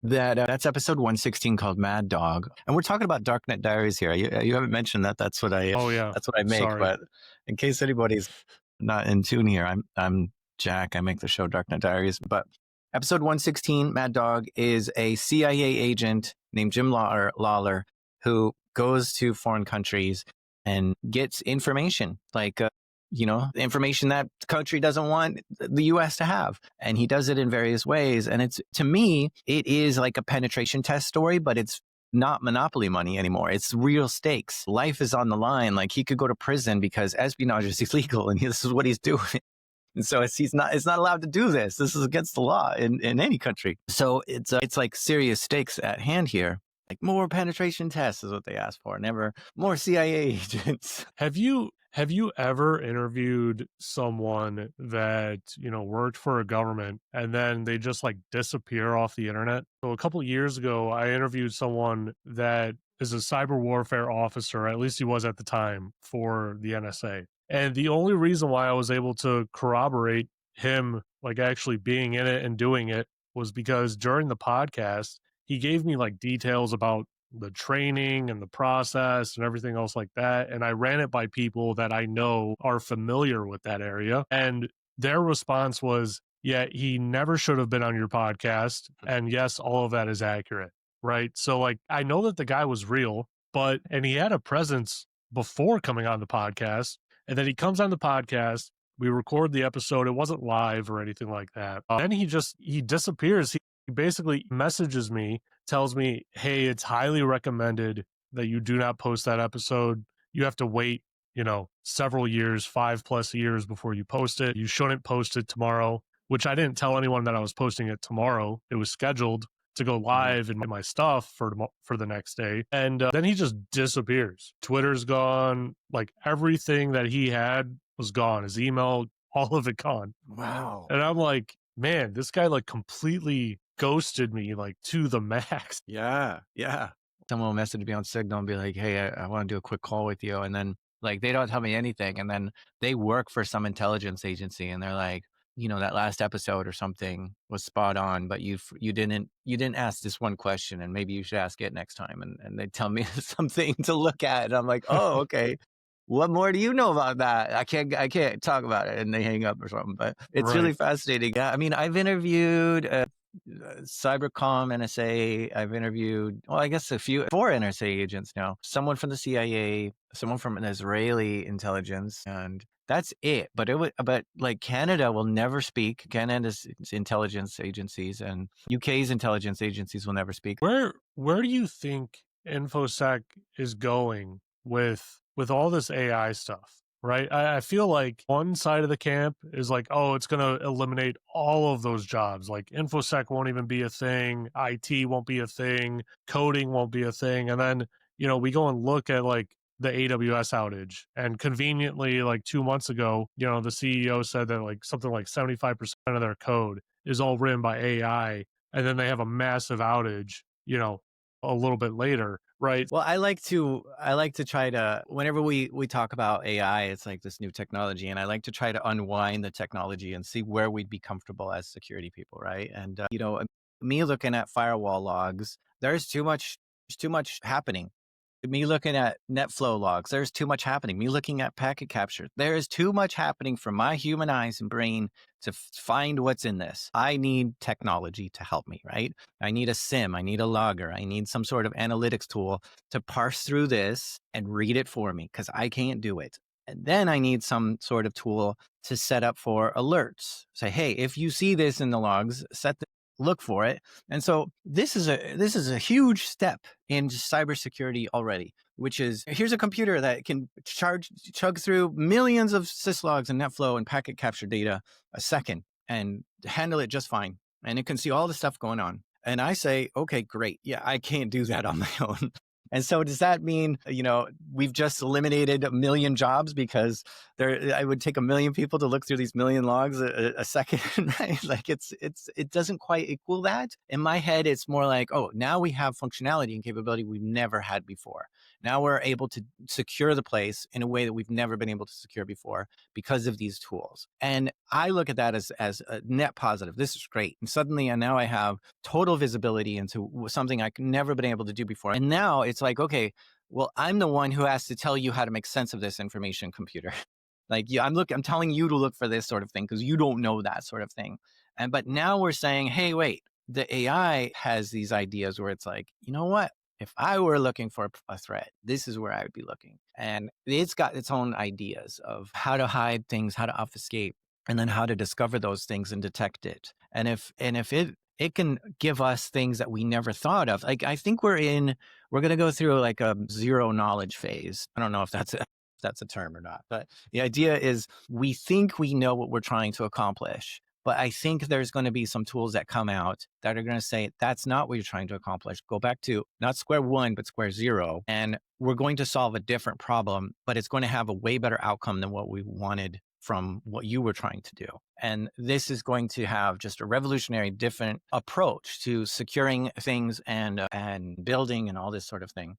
That's episode 116 called Mad Dog, and we're talking about Darknet Diaries here. You haven't mentioned that. Oh yeah. That's what I make. Sorry. But in case anybody's not in tune here, I'm Jack. I make the show Darknet Diaries. But episode 116, Mad Dog, is a CIA agent named Jim Lawler who goes to foreign countries and gets information like information that the country doesn't want the US to have. And he does it in various ways. And to me, it is like a penetration test story, but it's not monopoly money anymore. It's real stakes. Life is on the line. Like, he could go to prison because espionage is illegal and this is what he's doing. And so it's not allowed to do this. This is against the law in any country. So it's like serious stakes at hand here. Like, more penetration tests is what they asked for. Never more CIA agents. Have you ever interviewed someone that, worked for a government and then they just like disappear off the internet? So a couple of years ago, I interviewed someone that is a cyber warfare officer, at least he was at the time, for the NSA. And the only reason why I was able to corroborate him like actually being in it and doing it was because during the podcast, he gave me like details about the training and the process and everything else like that. And I ran it by people that I know are familiar with that area. And their response was, yeah, he never should have been on your podcast. And yes, all of that is accurate. Right. So like, I know that the guy was real, and he had a presence before coming on the podcast. And then he comes on the podcast. We record the episode. It wasn't live or anything like that. Then he disappears. He basically messages me, tells me, hey, it's highly recommended that you do not post that episode. You have to wait, several years, 5+ years before you post it. You shouldn't post it tomorrow, which I didn't tell anyone that I was posting it tomorrow. It was scheduled to go live in my stuff for the next day. And then he just disappears. Twitter's gone. Like, everything that he had was gone. His email, all of it gone. Wow. And I'm like, man, this guy like completely ghosted me like to the max. Yeah. Someone will message me on Signal and be like, hey, I want to do a quick call with you. And then like, they don't tell me anything. And then they work for some intelligence agency and they're like, that last episode or something was spot on, but you didn't ask this one question and maybe you should ask it next time. And they tell me something to look at. And I'm like, oh, okay. What more do you know about that? I can't talk about it. And they hang up or something, but it's really fascinating. Yeah. I mean, I've interviewed Cybercom NSA. I've interviewed, I guess four NSA agents now. Someone from the CIA, someone from an Israeli intelligence, and that's it. But like, Canada will never speak. Canada's intelligence agencies and UK's intelligence agencies will never speak. Where do you think InfoSec is going with all this AI stuff? Right. I feel like one side of the camp is like, oh, it's going to eliminate all of those jobs. Like, InfoSec won't even be a thing. IT won't be a thing. Coding won't be a thing. And then, we go and look at like the AWS outage. And conveniently, like 2 months ago, the CEO said that like something like 75% of their code is all written by AI. And then they have a massive outage, a little bit later, right? Well, I like to try to, whenever we talk about AI, it's like this new technology, and I like to try to unwind the technology and see where we'd be comfortable as security people, right? And me looking at firewall logs, there's too much happening. Me looking at NetFlow logs, there's too much happening. Me looking at packet capture, there is too much happening for my human eyes and brain to find what's in this. I need technology to help me, right? I need a SIM, I need a logger, I need some sort of analytics tool to parse through this and read it for me because I can't do it. And then I need some sort of tool to set up for alerts. Say, hey, if you see this in the logs, look for it. And so this is a huge step in cybersecurity already, which is, here's a computer that can chug through millions of syslogs and NetFlow and packet capture data a second and handle it just fine. And it can see all the stuff going on. And I say, okay, great. Yeah, I can't do that on my own. And so does that mean, we've just eliminated 1 million jobs because I would take 1 million people to look through these million logs a second, right? Like, it doesn't quite equal that. In my head, it's more like, oh, now we have functionality and capability we've never had before. Now we're able to secure the place in a way that we've never been able to secure before because of these tools. And I look at that as a net positive. This is great. And suddenly, and now I have total visibility into something I could never been able to do before. And now it's like, okay, well, I'm the one who has to tell you how to make sense of this information, computer. Like, yeah, I'm telling you to look for this sort of thing because you don't know that sort of thing. And but now we're saying, hey, wait, the AI has these ideas where it's like, you know what? If I were looking for a threat, this is where I would be looking. And it's got its own ideas of how to hide things, how to obfuscate, and then how to discover those things and detect it. And if it can give us things that we never thought of. Like, I think we're going to go through like a zero knowledge phase. I don't know if that's a term or not, but the idea is we think we know what we're trying to accomplish. But I think there's going to be some tools that come out that are going to say, that's not what you're trying to accomplish. Go back to not square one, but square zero. And we're going to solve a different problem, but it's going to have a way better outcome than what we wanted from what you were trying to do. And this is going to have just a revolutionary different approach to securing things and building and all this sort of thing.